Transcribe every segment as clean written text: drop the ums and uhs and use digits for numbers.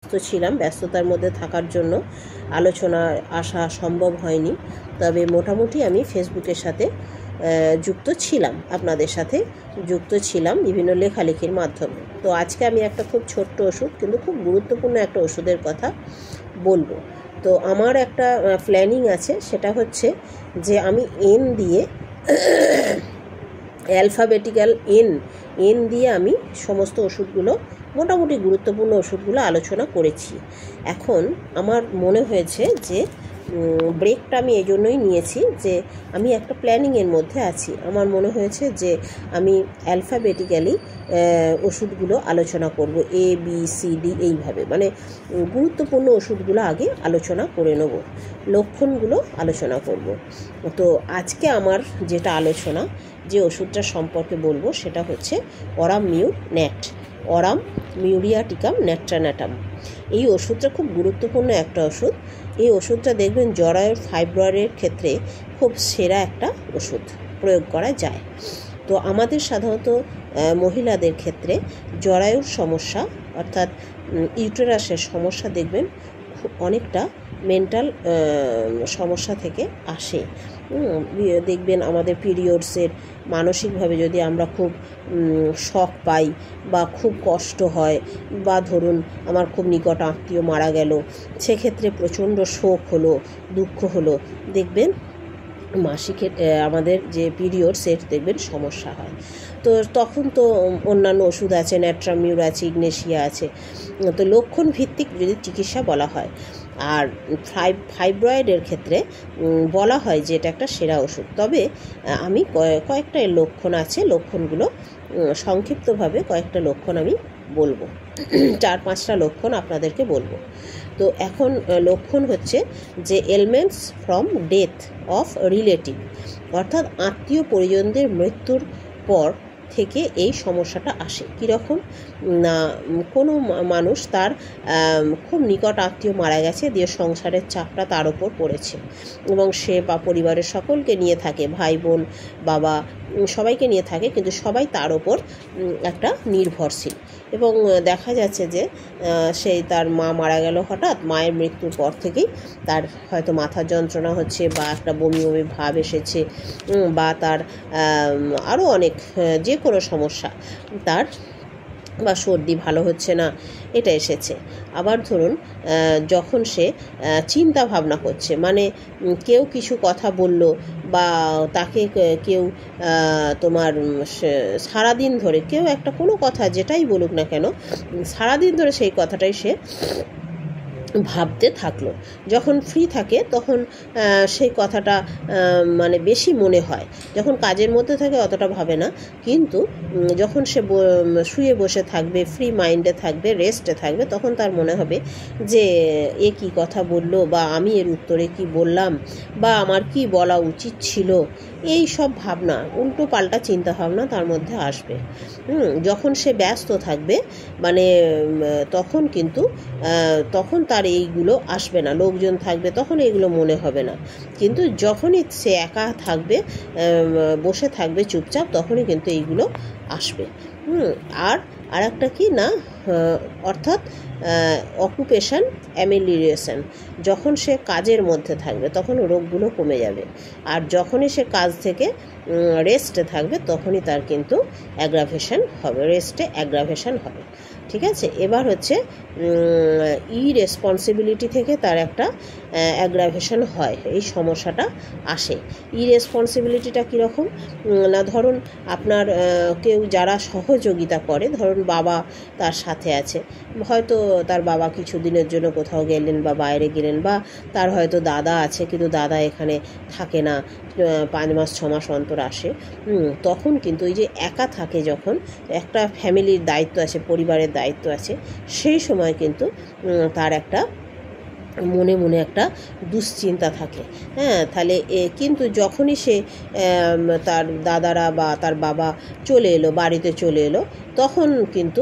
ব্যস্ত ছিলাম, ব্যস্ততার মধ্যে থাকার জন্য আলোচনা আসা সম্ভব হয়নি। তবে মোটামুটি আমি ফেসবুকের সাথে যুক্ত ছিলাম, আপনাদের সাথে যুক্ত ছিলাম বিভিন্ন লেখালেখির মাধ্যমে। তো আজকে আমি একটা খুব ছোট্ট ওষুধ, কিন্তু খুব গুরুত্বপূর্ণ একটা ওষুধের কথা বলবো। তো আমার একটা প্ল্যানিং আছে, সেটা হচ্ছে যে আমি এন দিয়ে অ্যালফাবেটিক্যাল এন দিয়ে আমি সমস্ত ওষুধগুলো, মোটামুটি গুরুত্বপূর্ণ ওষুধগুলো আলোচনা করেছি। এখন আমার মনে হয়েছে যে ব্রেকটা আমি এই জন্যই নিয়েছি যে আমি একটা প্ল্যানিংয়ের মধ্যে আছি। আমার মনে হয়েছে যে আমি অ্যালফাবেটিক্যালি ওষুধগুলো আলোচনা করব, এ বি সি ডি এইভাবে, মানে গুরুত্বপূর্ণ ওষুধগুলো আগে আলোচনা করে নেব, লক্ষণগুলো আলোচনা করব। তো আজকে আমার যেটা আলোচনা, যে ওষুধটা সম্পর্কে বলবো, সেটা হচ্ছে অরাম মিউনেট, অরাম মিউরিয়াটিকাম ন্যাট্রানাটাম। এই ওষুধটা খুব গুরুত্বপূর্ণ একটা ওষুধ। এই ওষুধটা দেখবেন জরায়ুর ফাইব্রয়েডের ক্ষেত্রে খুব সেরা একটা ওষুধ প্রয়োগ করা যায়। তো আমাদের সাধারণত মহিলাদের ক্ষেত্রে জরায়ুর সমস্যা, অর্থাৎ ইউটেরাসের সমস্যা দেখবেন অনেকটা মেন্টাল সমস্যা থেকে আসে। দেখবেন আমাদের পিরিয়ডসের মানসিকভাবে যদি আমরা খুব শক পাই বা খুব কষ্ট হয়, বা ধরুন আমার খুব নিকট আত্মীয় মারা গেল, সেক্ষেত্রে প্রচণ্ড শোক হলো, দুঃখ হলো, দেখবেন মাসিকের আমাদের যে পিরিয়ডসের দেখবেন সমস্যা হয়। তো তখন তো অন্যান্য ওষুধ আছে, ন্যাট্রামিউর আছে, ইগনেশিয়া আছে। তো লক্ষণ ভিত্তিক যদি চিকিৎসা বলা হয়, আর ফাইব্রয়েডের ক্ষেত্রে বলা হয় যে এটা একটা সেরা ওষুধ। তবে আমি কয়েকটা লক্ষণ আছে, লক্ষণগুলো সংক্ষিপ্তভাবে কয়েকটা লক্ষণ আমি বলবো, 4-5টা লক্ষণ আপনাদেরকে বলবো। তো এখন লক্ষণ হচ্ছে যে ailments from death of relative, অর্থাৎ আত্মীয় পরিজনদের মৃত্যুর পর থেকে এই সমস্যাটা আসে। কীরকম না, কোনো মানুষ তার খুব নিকট আত্মীয় মারা গেছে, দিয়ে সংসারের চাপটা তার ওপর পড়েছে, এবং সে বা পরিবারের সকলকে নিয়ে থাকে, ভাই বোন বাবা সবাইকে নিয়ে থাকে, কিন্তু সবাই তার ওপর একটা নির্ভরশীল। এবং দেখা যাচ্ছে যে সেই তার মা মারা গেল হঠাৎ, মায়ের মৃত্যুর পর থেকেই তার হয়তো মাথার যন্ত্রণা হচ্ছে, বা একটা বমি বমি ভাব এসেছে, বা তার আরও অনেক যে কোনো সমস্যা, তার বা সর্দি ভালো হচ্ছে না, এটা এসেছে। আবার ধরুন যখন সে চিন্তা ভাবনা করছে, মানে কেউ কিছু কথা বলল, বা তাকে কেউ তোমার সারাদিন ধরে কেউ একটা কোনো কথা যেটাই বলুক না কেন, সারাদিন ধরে সেই কথাটাই সে ভাবতে থাকলো। যখন ফ্রি থাকে তখন সেই কথাটা মানে বেশি মনে হয়, যখন কাজের মধ্যে থাকে অতটা ভাবে না, কিন্তু যখন সে শুয়ে বসে থাকবে, ফ্রি মাইন্ডে থাকবে, রেস্টে থাকবে, তখন তার মনে হবে যে এ কী কথা বলল, বা আমি এর উত্তরে কি বললাম, বা আমার কি বলা উচিত ছিল, এই সব ভাবনা, উল্টো পাল্টা চিন্তা ভাবনা তার মধ্যে আসবে। যখন সে ব্যস্ত থাকবে, মানে তখন কিন্তু তখন তার এইগুলো আসবে না, লোকজন থাকবে তখন এইগুলো মনে হবে না। কিন্তু যখনই সে একা থাকবে, বসে থাকবে চুপচাপ, তখনই কিন্তু এইগুলো আসবে। আর একটা কি না, অর্থাৎ অকুপেশন অ্যামেলিয়েশন, যখন সে কাজের মধ্যে থাকবে তখন রোগগুলো কমে যাবে, আর যখনই সে কাজ থেকে রেস্টে থাকবে তখনই তার কিন্তু অ্যাগ্রাভেশন হবে, রেস্টে অ্যাগ্রাভেশন হবে। ঠিক আছে, এবার হচ্ছে ইরেসপন্সিবিলিটি থেকে তার একটা অ্যাগ্রাভেশন হয়, এই সমস্যাটা আসে। ইরেসপন্সিবিলিটিটা কীরকম না, ধরুন আপনার কেউ যারা সহযোগিতা করে, ধরুন বাবা তার সাথে আছে, হয়তো তার বাবা কিছু দিনের জন্য কোথাও গেলেন বা বাইরে গেলেন, বা তার হয়তো দাদা আছে, কিন্তু দাদা এখানে থাকে না, 5 মাস 6 মাস অন্তর আসে, তখন কিন্তু এই যে একা থাকে, যখন একটা ফ্যামিলির দায়িত্ব আছে, পরিবারের দায়িত্ব আছে, সেই সময় কিন্তু তার একটা মনে মনে একটা দুশ্চিন্তা থাকে। তাহলে কিন্তু যখনই সে তার দাদারা বা তার বাবা চলে এলো, বাড়িতে চলে এলো, তখন কিন্তু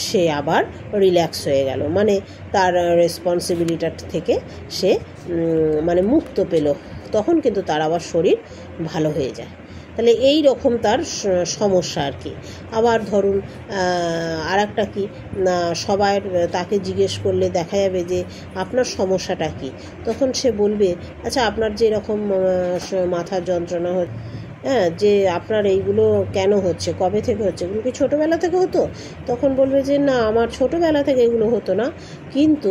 সে আবার রিল্যাক্স হয়ে গেল, মানে তার রেসপন্সিবিলিটি থেকে সে মানে মুক্ত পেল, তখন কিন্তু তার আবার শরীর ভালো হয়ে যায়। তাহলে এই রকম তার সমস্যা আর কি। আবার ধরুন আর একটা কি না, সবাই তাকে জিজ্ঞেস করলে দেখা যাবে যে আপনার সমস্যাটা কি, তখন সে বলবে আচ্ছা আপনার যে এরকম মাথার যন্ত্রণা হচ্ছে, হ্যাঁ, যে আপনার এইগুলো কেন হচ্ছে, কবে থেকে হচ্ছে, এগুলো কি ছোটোবেলা থেকে হতো? তখন বলবে যে না, আমার ছোটোবেলা থেকে এগুলো হতো না, কিন্তু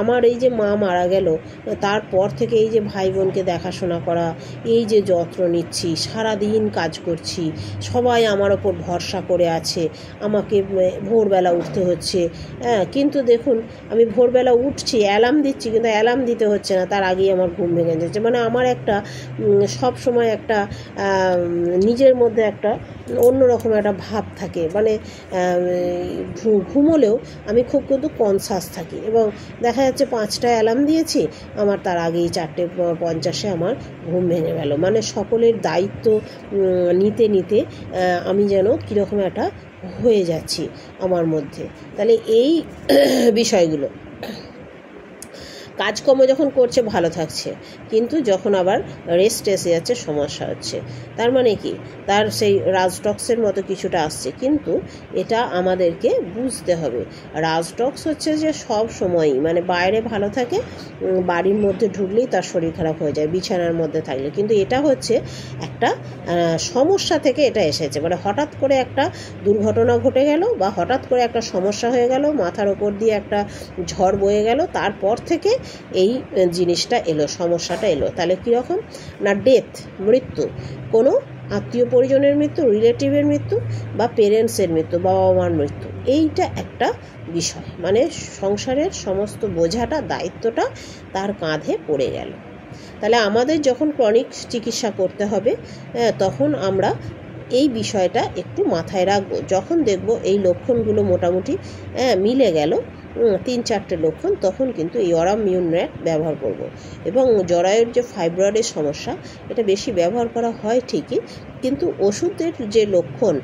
আমার এই যে মা মারা গেল তারপর থেকে এই যে ভাই বোনকে দেখাশোনা করা, এই যে যত্ন নিচ্ছি, সারাদিন কাজ করছি, সবাই আমার ওপর ভরসা করে আছে, আমাকে ভোরবেলা উঠতে হচ্ছে, হ্যাঁ, কিন্তু দেখুন আমি ভোরবেলা উঠছি, অ্যালার্ম দিচ্ছি, কিন্তু অ্যালার্ম দিতে হচ্ছে না, তার আগেই আমার ঘুম ভেঙে যাচ্ছে। মানে আমার একটা সব সময় একটা নিজের মধ্যে একটা অন্যরকম একটা ভাব থাকে, মানে ঘুমোলেও আমি খুব কিন্তু কনসাস থাকি, এবং দেখা যাচ্ছে 5টায় অ্যালার্ম দিয়েছি, আমার তার আগেই 4:50 আমার ঘুম ভেঙে গেল। মানে সকলের দায়িত্ব নিতে নিতে আমি যেন কীরকম একটা হয়ে যাচ্ছি আমার মধ্যে। তাহলে এই বিষয়গুলো, কাজকর্ম যখন করছে ভালো থাকছে, কিন্তু যখন আবার রেস্ট এসে যাচ্ছে সমস্যা হচ্ছে। তার মানে কি, তার সেই রাজটক্সের মতো কিছুটা আসছে, কিন্তু এটা আমাদেরকে বুঝতে হবে। রাজটক্স হচ্ছে যে সব সময়ই, মানে বাইরে ভালো থাকে, বাড়ির মধ্যে ঢুকলেই তার শরীর খারাপ হয়ে যায় বিছানার মধ্যে থাকলে, কিন্তু এটা হচ্ছে একটা সমস্যা থেকে এটা এসেছে। মানে হঠাৎ করে একটা দুর্ঘটনা ঘটে গেল, বা হঠাৎ করে একটা সমস্যা হয়ে গেল, মাথার ওপর দিয়ে একটা ঝড় বয়ে গেল, তারপর থেকে এই জিনিসটা এলো, সমস্যাটা এলো। তাহলে কীরকম না, ডেথ, মৃত্যু, কোনো আত্মীয় পরিজনের মৃত্যু, রিলেটিভের মৃত্যু, বা পেরেন্টসের মৃত্যু, বাবা মার মৃত্যু, এইটা একটা বিষয়। মানে সংসারের সমস্ত বোঝাটা, দায়িত্বটা তার কাঁধে পড়ে গেল। তাহলে আমাদের যখন ক্রনিক চিকিৎসা করতে হবে, তখন আমরা এই বিষয়টা একটু মাথায় রাখবো। যখন দেখব এই লক্ষণগুলো মোটামুটি মিলে গেল, 3-4টে লক্ষণ, তখন কিন্তু এই অরাম মিউনরেট ব্যবহার করব। এবং জরায়ুর যে ফাইব্রয়েডের সমস্যা, এটা বেশি ব্যবহার করা হয় ঠিকই, কিন্তু ওষুধের যে লক্ষণ,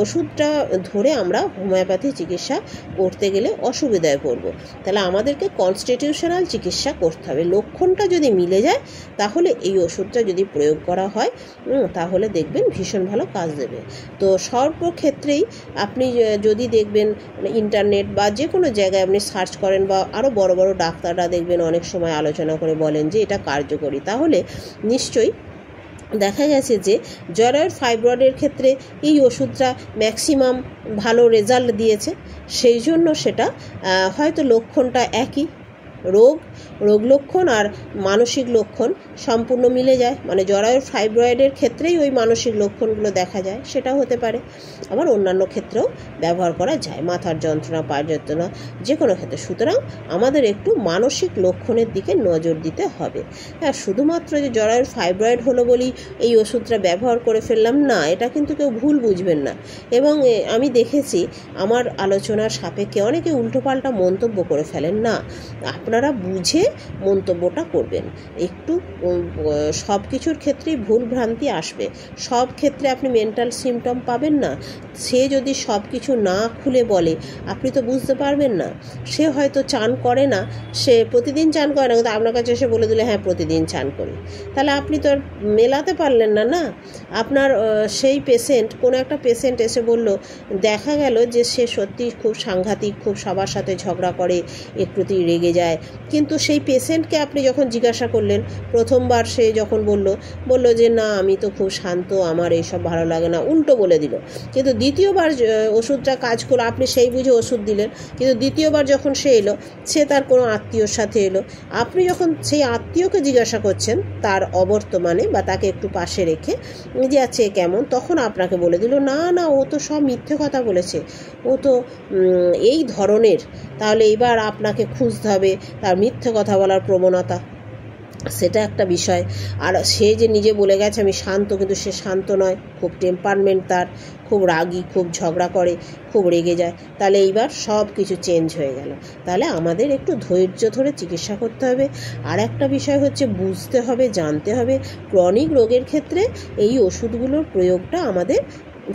ওষুধটা ধরে আমরা হোমিওপ্যাথি চিকিৎসা করতে গেলে অসুবিধায় পড়ব। তাহলে আমাদেরকে কনস্টিটিউশনাল চিকিৎসা করতে হবে। লক্ষণটা যদি মিলে যায়, তাহলে এই ওষুধটা যদি প্রয়োগ করা হয়, তাহলে দেখবেন ভীষণ ভালো কাজ দেবে। তো সর্বক্ষেত্রেই আপনি যদি দেখবেন ইন্টারনেট বা যে কোনো জায়গায় আপনি সার্চ করেন, বা আরও বড় বড় ডাক্তাররা দেখবেন অনেক সময় আলোচনা করে বলেন যে এটা কার্যকরী, তাহলে নিশ্চয়ই দেখা গেছে যে জরায়ুর ফাইব্রয়েডের ক্ষেত্রে এই ওষুধটা ম্যাক্সিমাম ভালো রেজাল্ট দিয়েছে। সেই জন্য সেটা হয়তো লক্ষণটা একই, রোগ লক্ষণ আর মানসিক লক্ষণ সম্পূর্ণ মিলে যায়। মানে জরায়ুর ফাইব্রয়েডের ক্ষেত্রেই ওই মানসিক লক্ষণগুলো দেখা যায়, সেটা হতে পারে। আবার অন্যান্য ক্ষেত্রেও ব্যবহার করা যায়, মাথার যন্ত্রণা, পায়ের যন্ত্রণা, যে কোনো ক্ষেত্রে। সুতরাং আমাদের একটু মানসিক লক্ষণের দিকে নজর দিতে হবে। হ্যাঁ, শুধুমাত্র যে জরায়ুর ফাইব্রয়েড হলো বলেই এই ওষুধটা ব্যবহার করে ফেললাম না, এটা কিন্তু কেউ ভুল বুঝবেন না। এবং আমি দেখেছি আমার আলোচনার সাপেক্ষে অনেকে উল্টোপাল্টা মন্তব্য করে ফেলেন না, আপনারা বুঝে মন্তব্যটা করবেন। একটু সব কিছুর ক্ষেত্রেই ভুল ভ্রান্তি আসবে, সব ক্ষেত্রে আপনি মেন্টাল সিমটম পাবেন না। সে যদি সব কিছু না খুলে বলে, আপনি তো বুঝতে পারবেন না। সে হয়তো চান করে না, সে প্রতিদিন চান করে না, কিন্তু আপনার কাছে এসে বলে দিলে হ্যাঁ প্রতিদিন চান করি, তাহলে আপনি তো আর মেলাতে পারলেন না। না, আপনার সেই পেশেন্ট, কোনো একটা পেশেন্ট এসে বলল, দেখা গেল যে সে সত্যি খুব সাংঘাতিক, খুব সবার সাথে ঝগড়া করে, একটুতেই রেগে যায়, কিন্তু সেই পেশেন্টকে আপনি যখন জিজ্ঞাসা করলেন, প্রথমবার সে যখন বলল যে না আমি তো খুব শান্ত, আমার এইসব ভালো লাগে না, উল্টো বলে দিল। কিন্তু দ্বিতীয়বার ওষুধটা কাজ করলো, আপনি সেই বুঝে ওষুধ দিলেন, কিন্তু দ্বিতীয়বার যখন সে এলো, সে তার কোনো আত্মীয়র সাথে এলো, আপনি যখন সেই আত্মীয়কে জিজ্ঞাসা করছেন তার অবর্তমানে, বা তাকে একটু পাশে রেখে যে আছে কেমন, তখন আপনাকে বলে দিল না না ও তো সব মিথ্যে কথা বলেছে, ও তো এই ধরনের। তাহলে এবার আপনাকে খুঁজতে হবে তার মিথ্যে কথা বলার প্রবণতা, সেটা একটা বিষয়। আর সে যে নিজে বলে গেছে আমি শান্ত, কিন্তু সে শান্ত নয়, খুব টেম্পারমেন্ট তার, খুব রাগী, খুব ঝগড়া করে, খুব রেগে যায়। তাহলে এইবার সব কিছু চেঞ্জ হয়ে গেল। তাহলে আমাদের একটু ধৈর্য ধরে চিকিৎসা করতে হবে। আর একটা বিষয় হচ্ছে বুঝতে হবে, জানতে হবে, ক্রনিক রোগের ক্ষেত্রে এই ওষুধগুলোর প্রয়োগটা আমাদের,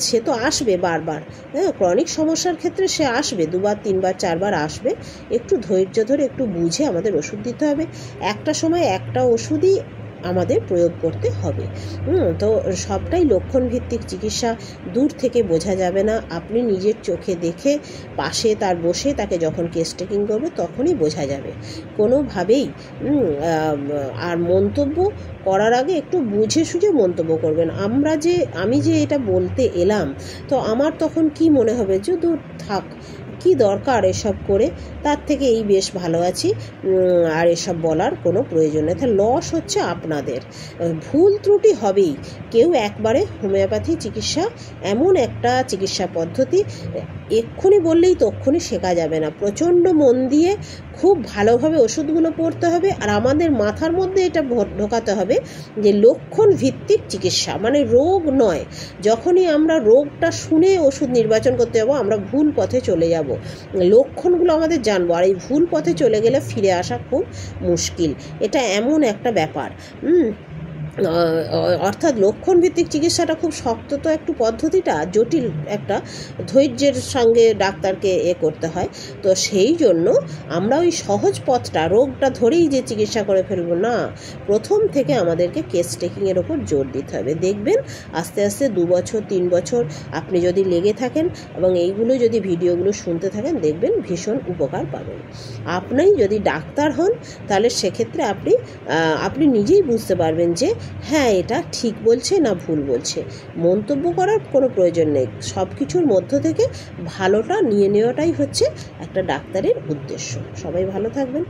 সে তো আসবে বারবার, হ্যাঁ, ক্রনিক সমস্যার ক্ষেত্রে সে আসবে 2বার 3বার 4বার আসবে। একটু ধৈর্য ধরে একটু বুঝে আমাদের ওষুধ দিতে হবে। একটা সময় একটা ওষুধই আমাদের প্রয়োগ করতে হবে। তো সবটাই লক্ষণ ভিত্তিক চিকিৎসা, দূর থেকে বোঝা যাবে না, আপনি নিজের চোখে দেখে পাশে তার বসে তাকে যখন কেস টেকিং করবে তখনই বোঝা যাবে। কোনোভাবেই আর মন্তব্য করার আগে একটু বুঝে সুঝে মন্তব্য করবেন। আমি যে এটা বলতে এলাম, তো আমার তখন কি মনে হবে যে দূর থাক, কি দরকার এসব করে, তার থেকে এই বেশ ভালো আছি, আর এসব বলার কোনো প্রয়োজন নেই। তাহলে লস হচ্ছে আপনাদের, ভুল ত্রুটি হবেই। কেউ একবারে হোমিওপ্যাথি চিকিৎসা এমন একটা চিকিৎসা পদ্ধতি, এক্ষুনি বললেই তক্ষুনি শেখা যাবে না। প্রচণ্ড মন দিয়ে খুব ভালোভাবে ওষুধগুলো পড়তে হবে, আর আমাদের মাথার মধ্যে এটা ঢোকাতে হবে যে লক্ষণ ভিত্তিক চিকিৎসা, মানে রোগ নয়। যখনই আমরা রোগটা শুনে ওষুধ নির্বাচন করতে যাবো, আমরা ভুল পথে চলে যাব। লক্ষণগুলো আমাদের জানবো, আর এই ভুল পথে চলে গেলে ফিরে আসা খুব মুশকিল। এটা এমন একটা ব্যাপার। অর্থাৎ লক্ষণ ভিত্তিক চিকিৎসাটা খুব শক্ত তো একটু পদ্ধতিটা, জটিল একটা, ধৈর্যের সঙ্গে ডাক্তারকে করতে হয়। তো সেই জন্য আমরা ওই সহজ পথটা, রোগটা ধরেই যে চিকিৎসা করে ফেলবো না, প্রথম থেকে আমাদেরকে কেস টেকিংয়ের ওপর জোর দিতে হবে। দেখবেন আস্তে আস্তে 2 বছর 3 বছর আপনি যদি লেগে থাকেন এবং এইগুলো যদি ভিডিওগুলো শুনতে থাকেন, দেখবেন ভীষণ উপকার পাবেন। আপনি যদি ডাক্তার হন তাহলে সেক্ষেত্রে আপনি নিজেই বুঝতে পারবেন যে হ্যাঁ এটা ঠিক বলছে না ভুল বলছে। মন্তব্য করার কোনো প্রয়োজন নেই, সব কিছুর মধ্য থেকে ভালোটা নিয়ে নেওয়াটাই হচ্ছে একটা ডাক্তারের উদ্দেশ্য। সবাই ভালো থাকবেন।